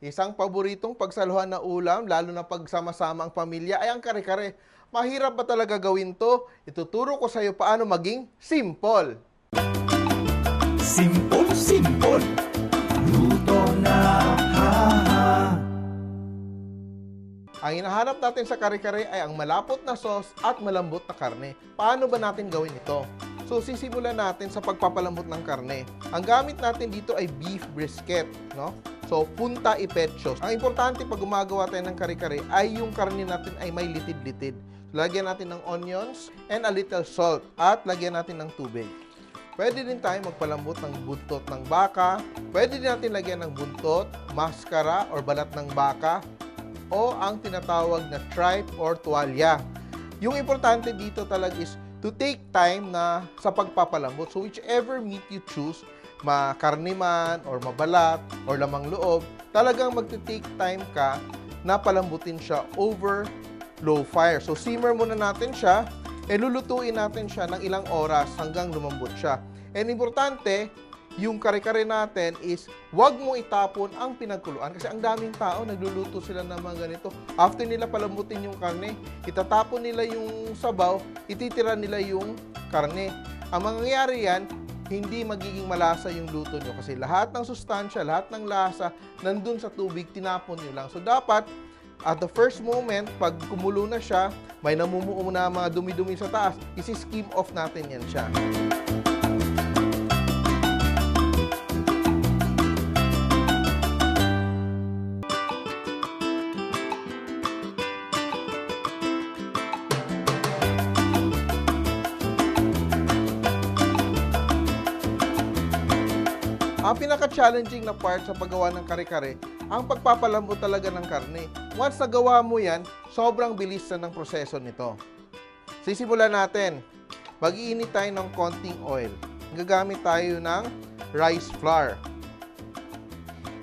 Isang paboritong pagsaluhan na ulam, lalo na pagsama-sama ang pamilya, ay ang kare-kare. Mahirap ba talaga gawin to? Ituturo ko sa iyo paano maging simple. Simpol, luto na, ha-ha. Ang hinahanap natin sa kare-kare ay ang malapot na sauce at malambot na karne. Paano ba natin gawin ito? So, sisimulan natin sa pagpapalambot ng karne. Ang gamit natin dito ay beef brisket, no? So, punta ipetsos. Ang importante pag gumagawa tayo ng kare-kare ay yung karne natin ay may litid-litid. Lagyan natin ng onions and a little salt at lagyan natin ng tubig. Pwede din tayo magpalambot ng buntot ng baka. Pwede din natin lagyan ng buntot, maskara or balat ng baka o ang tinatawag na tripe or tuwalya. Yung importante dito talaga is to take time na sa pagpapalambot. So whichever meat you choose, makarne man or mabalat or lamang loob, talagang magte-take time ka na palambutin siya over low fire. So simmer muna natin siya, lulutuin natin siya ng ilang oras hanggang lumambot siya. And importante, yung kare-kare natin is wag mo itapon ang pinagkuluan kasi ang daming tao nagluluto sila ng mga ganito. After nila palambutin yung karne, itatapon nila yung sabaw, ititira nila yung karne. Ang mangyayari yan, hindi magiging malasa yung luto nyo kasi lahat ng sustansya, lahat ng lasa nandun sa tubig, tinapon nyo lang. So dapat at the first moment, pag kumulo na siya, may namumuo na mga dumi-dumi sa taas, isi-skim off natin yan siya. Ang pinaka-challenging na part sa paggawa ng kare-kare, ang pagpapalambot talaga ng karne. Once nagawa mo yan, sobrang bilis na ng proseso nito. Sisimulan natin. Mag-iinit tayo ng konting oil. Gagamit tayo ng rice flour.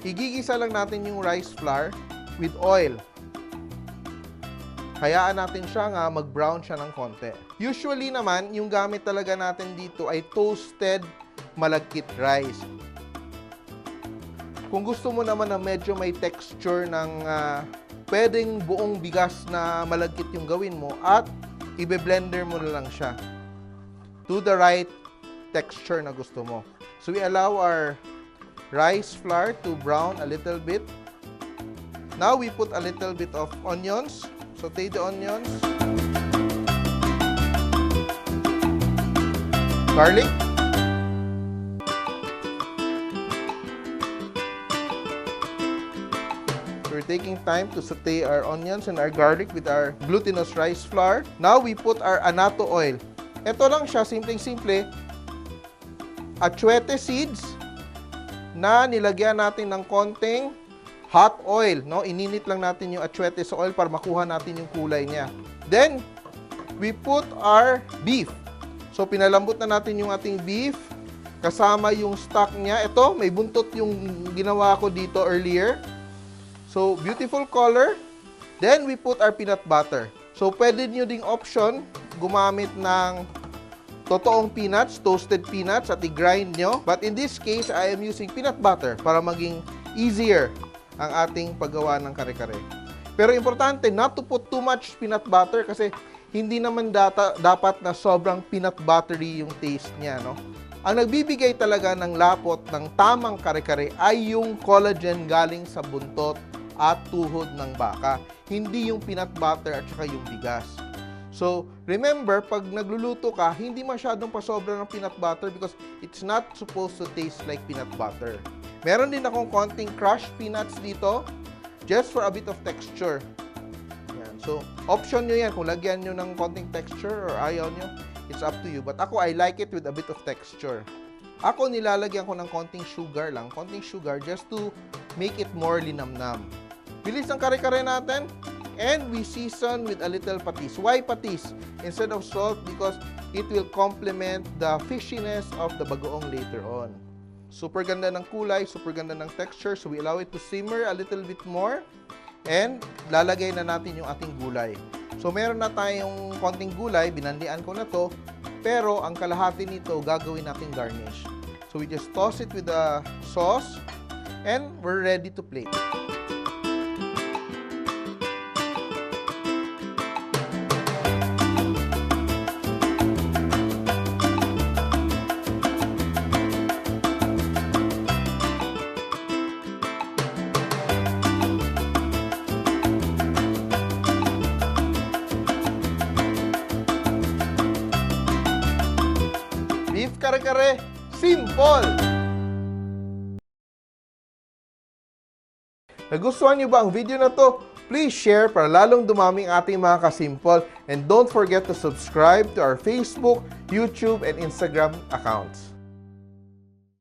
Igigisa lang natin yung rice flour with oil. Hayaan natin siya nga mag-brown siya ng konti. Usually naman, yung gamit talaga natin dito ay toasted malagkit rice. Kung gusto mo naman na medyo may texture ng pwedeng buong bigas na malagkit yung gawin mo at ibe-blender mo na lang siya to the right texture na gusto mo. So we allow our rice flour to brown a little bit. Now we put a little bit of onions. Saute the onions. Garlic. We're taking time to saute our onions and our garlic with our glutinous rice flour. Now we put our annatto oil. Ito lang siya, simpleng-simple. Atsuete seeds na nilagyan natin ng konting hot oil. No? Ininit lang natin yung atsuete sa oil para makuha natin yung kulay niya. Then, we put our beef. So, pinalambot na natin yung ating beef. Kasama yung stock niya. Ito, may buntot yung ginawa ko dito earlier. So, beautiful color. Then, we put our peanut butter. So, pwede nyo ding option, gumamit ng totoong peanuts, toasted peanuts, at i-grind nyo. But in this case, I am using peanut butter para maging easier ang ating paggawa ng kare-kare. Pero importante, not to put too much peanut butter kasi hindi naman dapat na sobrang peanut buttery yung taste niya, no? Ang nagbibigay talaga ng lapot ng tamang kare-kare ay yung collagen galing sa buntot at tuhod ng baka. Hindi yung peanut butter at saka yung bigas. So, remember, pag nagluluto ka, hindi masyadong pasobra ng peanut butter because it's not supposed to taste like peanut butter. Meron din akong konting crushed peanuts dito just for a bit of texture. Yan. So, option nyo yan kung lagyan nyo ng konting texture or ayaw nyo. It's up to you. But ako, I like it with a bit of texture. Ako, nilalagyan ko ng konting sugar lang. Konting sugar just to make it more linamnam. Bilis ang kare-kare natin. And we season with a little patis. Why patis instead of salt? Because it will complement the fishiness of the bagoong later on. Super ganda ng kulay, super ganda ng texture. So we allow it to simmer a little bit more. And lalagay na natin yung ating gulay. So meron na tayong konting gulay, binandian ko na to. Pero ang kalahati nito gagawin nating garnish. So we just toss it with the sauce and we're ready to plate. beef kare-kare, Simpol! Nagustuhan niyo ba ang video na to? Please share para lalong dumami ang ating mga kasimpol. And don't forget to subscribe to our Facebook, YouTube, and Instagram accounts.